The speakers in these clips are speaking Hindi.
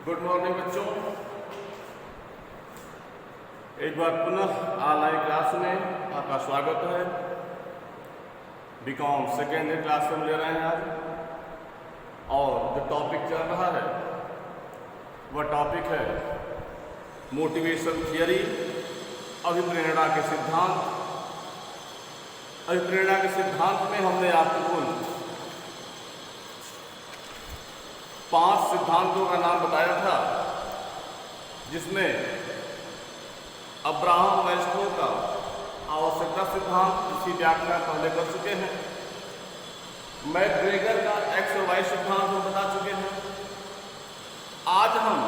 गुड मॉर्निंग बच्चों। एक बार पुनः ऑनलाइन क्लास में आपका स्वागत है। बीकॉम सेकेंड ईयर क्लास में ले रहे हैं आज, और जो टॉपिक चल रहा है वह टॉपिक है मोटिवेशन थियरी, अभिप्रेरणा के सिद्धांत। अभिप्रेरणा के सिद्धांत में हमने आपको 5 सिद्धांतों का नाम बताया था, जिसमें अब्राहम मैस्लो का आवश्यकता सिद्धांत, इसकी व्याख्या पहले कर चुके हैं। मैकग्रेगर का एक्स और वाई सिद्धांत हम बता चुके हैं। आज हम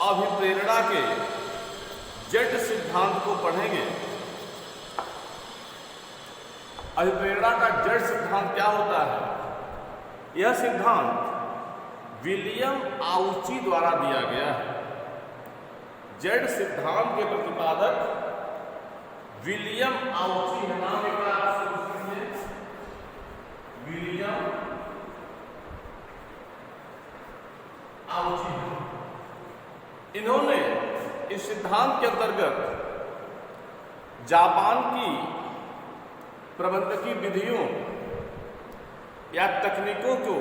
अभिप्रेरणा के जेड सिद्धांत को पढ़ेंगे। अभिप्रेरणा का जेड सिद्धांत क्या होता है? यह सिद्धांत विलियम आउची द्वारा दिया गया है। जेड सिद्धांत के प्रतिपादक विलियम आउची है। नाम एक बार आप समझिए, विलियम आउची। इन्होंने इस सिद्धांत के अंतर्गत जापान की प्रबंधकीय विधियों या तकनीकों को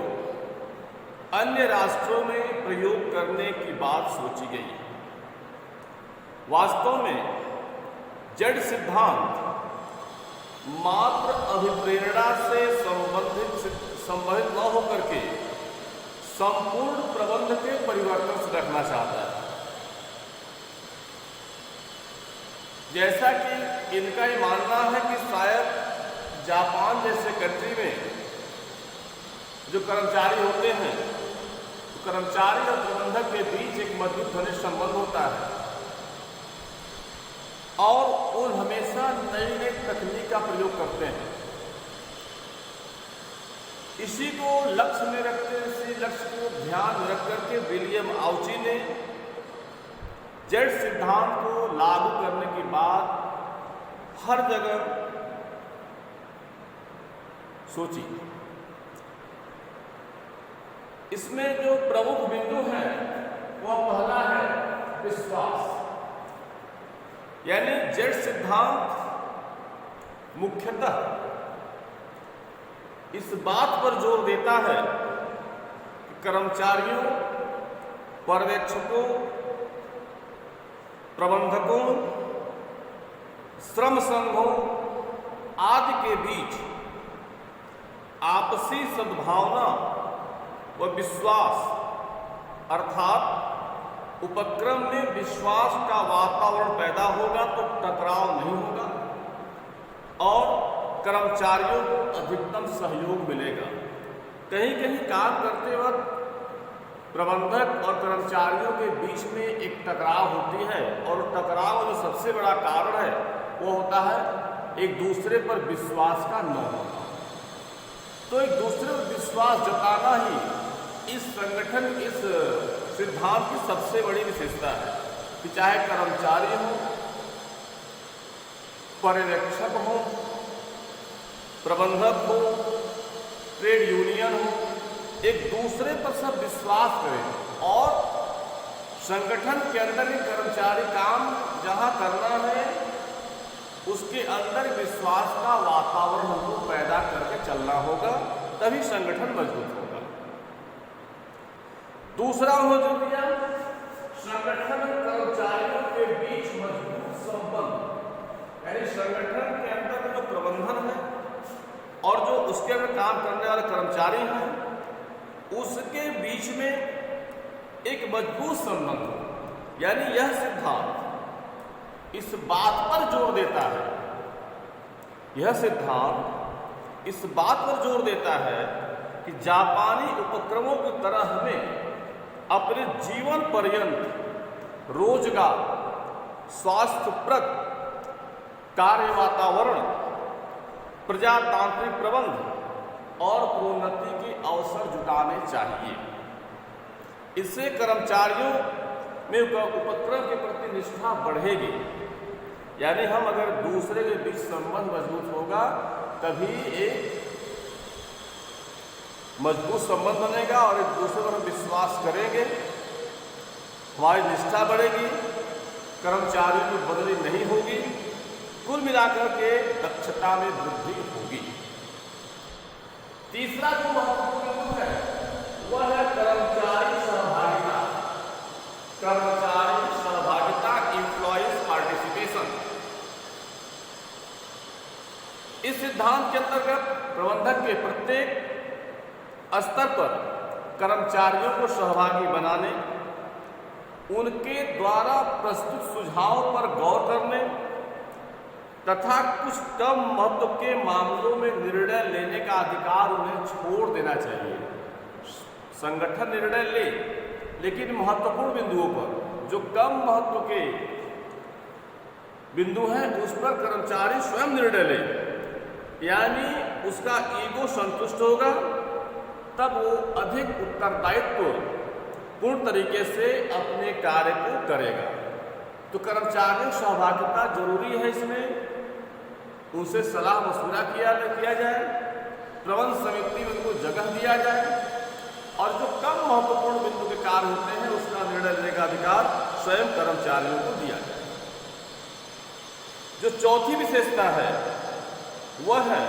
अन्य राष्ट्रों में प्रयोग करने की बात सोची गई। वास्तव में जेड सिद्धांत मात्र अभिप्रेरणा से संबंधित न होकर के संपूर्ण प्रबंध के परिवर्तन से रखना चाहता है। जैसा कि इनका ये मानना है कि शायद जापान जैसे कंट्री में जो कर्मचारी होते हैं, तो कर्मचारी और प्रबंधक के बीच एक मजबूत घनिष्ठ संबंध होता है, और वो हमेशा नई नई तकनीक का प्रयोग करते हैं। इसी को लक्ष्य में रखते, इसी लक्ष्य को ध्यान में रख करके विलियम आउची ने जेड सिद्धांत को लागू करने के बाद हर जगह सोची। इसमें जो प्रमुख बिंदु है वह पहला है विश्वास। यानी जेड सिद्धांत मुख्यतः इस बात पर जोर देता है कि कर्मचारियों, पर्यवेक्षकों, प्रबंधकों, श्रम संघों आदि के बीच आपसी सद्भावना व विश्वास, अर्थात उपक्रम में विश्वास का वातावरण पैदा होगा तो टकराव नहीं होगा और कर्मचारियों को अधिकतम सहयोग मिलेगा। कहीं कहीं काम करते वक्त प्रबंधक और कर्मचारियों के बीच में एक टकराव होती है, और टकराव जो सबसे बड़ा कारण है वो होता है एक दूसरे पर विश्वास का न होना। तो एक दूसरे पर विश्वास जताना ही इस संगठन, इस सिद्धांत की सबसे बड़ी विशेषता है कि चाहे कर्मचारी हो, पर्यवेक्षक हो, प्रबंधक हो, ट्रेड यूनियन हो, एक दूसरे पर सब विश्वास करें और संगठन के अंदर ही कर्मचारी काम जहां करना है उसके अंदर विश्वास का वातावरण हमको पैदा करके चलना होगा, तभी संगठन मजबूत होगा। दूसरा हो जो दिया, संगठन कर्मचारियों के बीच मजबूत संबंध। यानी संगठन के अंदर जो प्रबंधन है और जो उसके अंदर काम करने वाले कर्मचारी हैं, उसके बीच में एक मजबूत संबंध हो। यानी यह सिद्धांत इस बात पर जोर देता है, यह सिद्धांत इस बात पर जोर देता है कि जापानी उपक्रमों की तरह हमें अपने जीवन पर्यंत रोजगार, स्वास्थ्यप्रद कार्य वातावरण, प्रजातांत्रिक प्रबंध और प्रोन्नति के अवसर जुटाने चाहिए। इससे कर्मचारियों में उपक्रम के प्रति निष्ठा बढ़ेगी। यानी हम अगर दूसरे के बीच संबंध मजबूत होगा तभी एक मजबूत संबंध बनेगा और एक दूसरे पर हम विश्वास करेंगे हमारी निष्ठा बढ़ेगी, कर्मचारियों की बदली नहीं होगी, कुल मिलाकर के दक्षता में वृद्धि होगी। तीसरा जो महत्वपूर्ण बिंदु है वह है कर्मचारी सहभागिता। कर्मचारी सहभागिता, एम्प्लॉयज पार्टिसिपेशन। इस सिद्धांत के अंतर्गत प्रबंधक के प्रत्येक स्तर पर कर्मचारियों को सहभागी बनाने, उनके द्वारा प्रस्तुत सुझाव पर गौर करने तथा कुछ कम महत्व के मामलों में निर्णय लेने का अधिकार उन्हें छोड़ देना चाहिए। संगठन निर्णय ले, लेकिन महत्वपूर्ण बिंदुओं पर, जो कम महत्व के बिंदु हैं उस पर कर्मचारी स्वयं निर्णय ले, यानी उसका ईगो संतुष्ट होगा, तब वो अधिक उत्तरदायित्व पूर्ण तरीके से अपने कार्य को करेगा। तो कर्मचारियों सहभागिता जरूरी है। इसमें उनसे सलाह मशवरा किया जाए, प्रबंध समिति में उनको जगह दिया जाए, और जो कम महत्वपूर्ण बिंदु के कार्य होते हैं उसका निर्णय लेने का अधिकार स्वयं कर्मचारियों को दिया जाए। जो चौथी विशेषता है वह है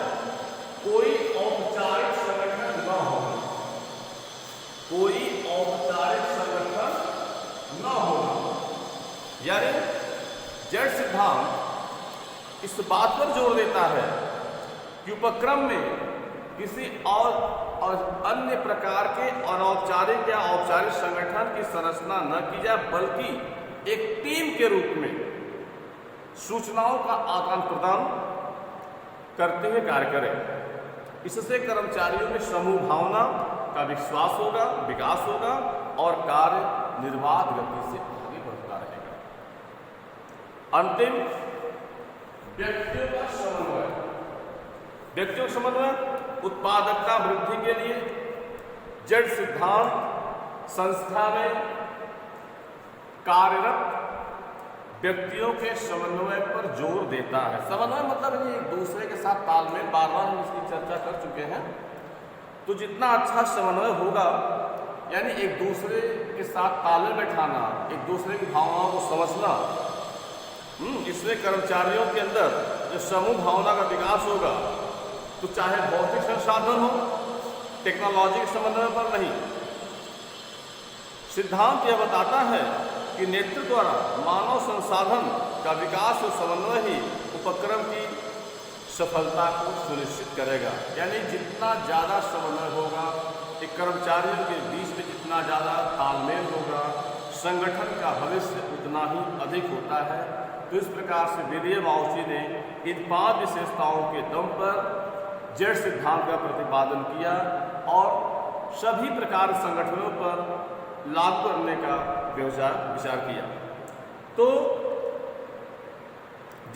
कोई औपचारिक संगठन न होना। कोई औपचारिक संगठन न होना, यानी जेड सिद्धांत इस बात पर जोर देता है कि उपक्रम में किसी और अन्य प्रकार के अनौपचारिक या औपचारिक संगठन की संरचना न की जाए, बल्कि एक टीम के रूप में सूचनाओं का आदान प्रदान करते हुए कार्य करें। इससे कर्मचारियों में समूह भावना का विश्वास होगा, विकास होगा और कार्य निर्बाध गति से आगे बढ़ता रहेगा। अंतिम, व्यक्तियों का समन्वय। व्यक्तियों का समन्वय उत्पादकता वृद्धि के लिए जेड सिद्धांत संस्था में कार्यरत व्यक्तियों के समन्वय पर जोर देता है। समन्वय मतलब ये एक दूसरे के साथ तालमेल, बार बार हम इसकी चर्चा कर चुके हैं। तो जितना अच्छा समन्वय होगा, यानी एक दूसरे के साथ तालमेल बैठाना, एक दूसरे की भावनाओं को समझना, इसमें कर्मचारियों के अंदर जो समूह भावना का विकास होगा, तो चाहे भौतिक संसाधन हो, टेक्नोलॉजी के समन्वय पर नहीं। सिद्धांत यह बताता है कि नेतृत्व द्वारा मानव संसाधन का विकास और समन्वय ही उपक्रम की सफलता को सुनिश्चित करेगा। यानी जितना ज़्यादा समन्वय होगा, एक कर्मचारियों के बीच में जितना ज़्यादा तालमेल होगा, संगठन का भविष्य उतना ही अधिक होता है। तो इस प्रकार से विदीय बाउची ने इन 5 विशेषताओं के दम पर जेड सिद्धांत का प्रतिपादन किया और सभी प्रकार संगठनों पर लागू करने का विचार किया। तो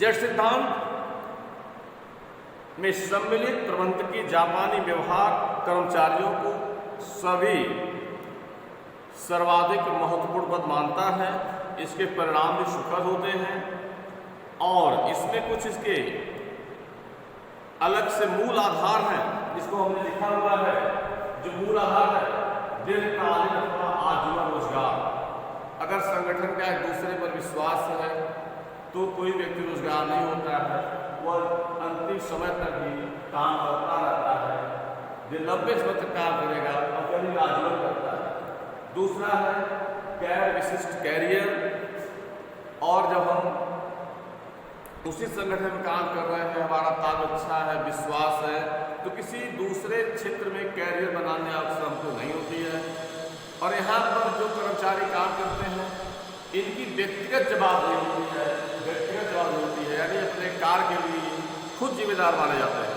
जेड सिद्धांत में सम्मिलित प्रबंधकीय जापानी व्यवहार कर्मचारियों को सभी सर्वाधिक महत्वपूर्ण पद मानता है। इसके परिणाम भी सुखद होते हैं और इसमें कुछ इसके अलग से मूल आधार हैं, जिसको हमने लिखा हुआ है। जो मूल आधार है, दीर्घकालीन अथवा आजीवन रोजगार। अगर संगठन का एक दूसरे पर विश्वास है तो कोई व्यक्ति रोजगार नहीं होता है, वह अंतिम समय तक भी काम करता रहता है, जो लंबे समय तक काम करेगा और कभी आजीवन करता है। दूसरा है गैर विशिष्ट कैरियर, और जब हम उसी संगठन में काम कर रहे हैं, हमारा ताल अच्छा है, विश्वास है, तो किसी दूसरे क्षेत्र में कैरियर बनाने अवसर हमको नहीं होती है। और यहाँ पर जो कर्मचारी काम करते हैं, इनकी व्यक्तिगत जवाबदेही होती है, यानी अपने कार्य के लिए खुद जिम्मेदार माने जाते हैं।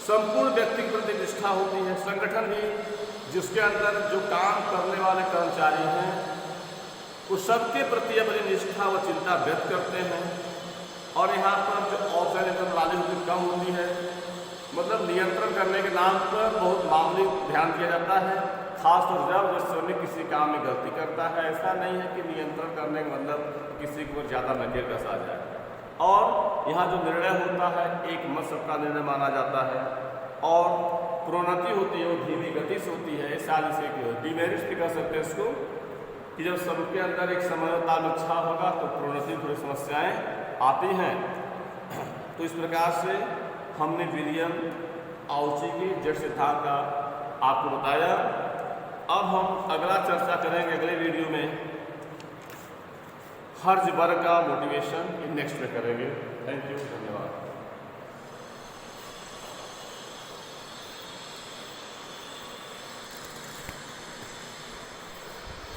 संपूर्ण व्यक्ति के प्रति निष्ठा होती है। संगठन भी जिसके अंदर जो काम करने वाले कर्मचारी हैं, वो सबके प्रति अपनी निष्ठा व चिंता व्यक्त करते हैं। और यहाँ पर जो औपचारिक प्रणाली होती कम होती है, मतलब नियंत्रण करने के नाम पर बहुत मामूली ध्यान दिया जाता है, खासतौर जब श्रमिक किसी काम में गलती करता है। ऐसा नहीं है कि नियंत्रण करने का मतलब किसी को ज़्यादा नकेल कसा जाए। और यहाँ जो निर्णय होता है, एक मत सबका निर्णय माना जाता है, और प्रोन्नति होती है वो धीमी गति से होती है। साल से डिमेरिट भी कर सकते हैं इसको, कि जब सबके अंदर एक समय ताल उत्साह होगा तो प्रोन्नति थोड़ी समस्याएं आती हैं। तो इस प्रकार से हमने विलियम आउची के जड़ सिद्धांत का आपको बताया। अब हम अगला चर्चा करेंगे अगले वीडियो में हर्ज़बर्ग का मोटिवेशन, नेक्स्ट में करेंगे। थैंक यू, धन्यवाद।